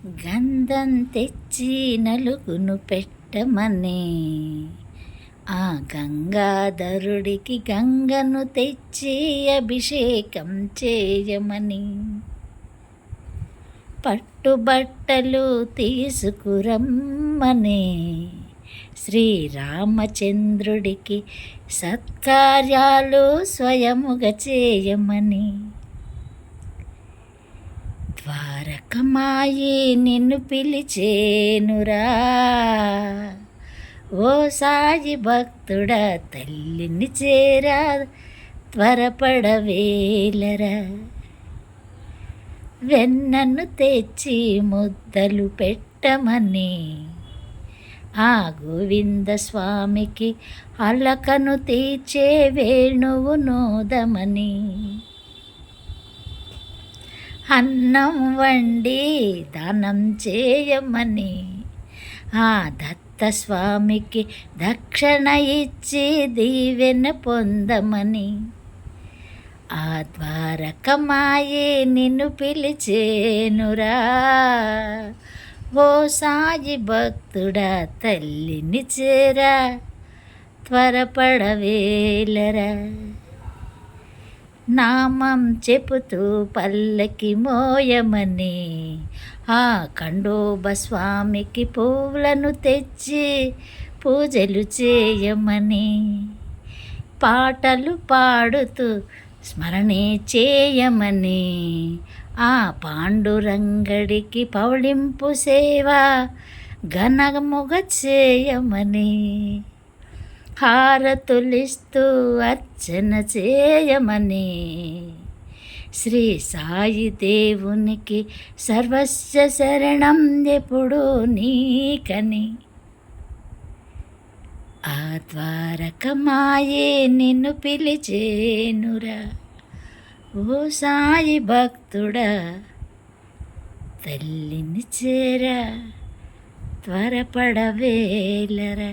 గంధం తెచ్చి నలుగును పెట్టమని ఆ గంగాధరుడికి గంగను తెచ్చి అభిషేకం చేయమని పట్టుబట్టలు తీసుకురమ్మని శ్రీరామచంద్రుడికి సత్కార్యాలు స్వయముగా చేయమని ద్వారకమాయి నిన్ను పిలిచేనురా ఓ సాయి భక్తుడా తల్లిని చేరా త్వరపడవేలరా వెన్నను తెచ్చి ముద్దలు పెట్టమని ఆ గోవింద స్వామికి అలకను తీర్చే వేణువు నోదమని అన్నం వండి దానం చేయమని ఆ దత్తస్వామికి దక్షిణ ఇచ్చి దీవెన పొందమని ఆ ద్వారకమాయి నిన్ను పిలిచేనురా ఓ సాయి భక్తుడా తల్లిని చేరా త్వరపడవేలరా నామం చెబుతూ పల్లకి మోయమని ఆ ఖండోబ స్వామికి పువ్వులను తెచ్చి పూజలు చేయమని పాటలు పాడుతూ స్మరణే చేయమని ఆ పాండురంగడికి పౌళింపు సేవ ఘనముగ చేయమని హారతులిస్తూ అర్చన చేయమని శ్రీ సాయి దేవునికి సర్వస్వ శరణం ఎప్పుడు నీకని ఆ ద్వారకమాయే నిన్ను పిలిచేనురా ఓ సాయి భక్తుడా తల్లిని చేరా త్వరపడవేలరా.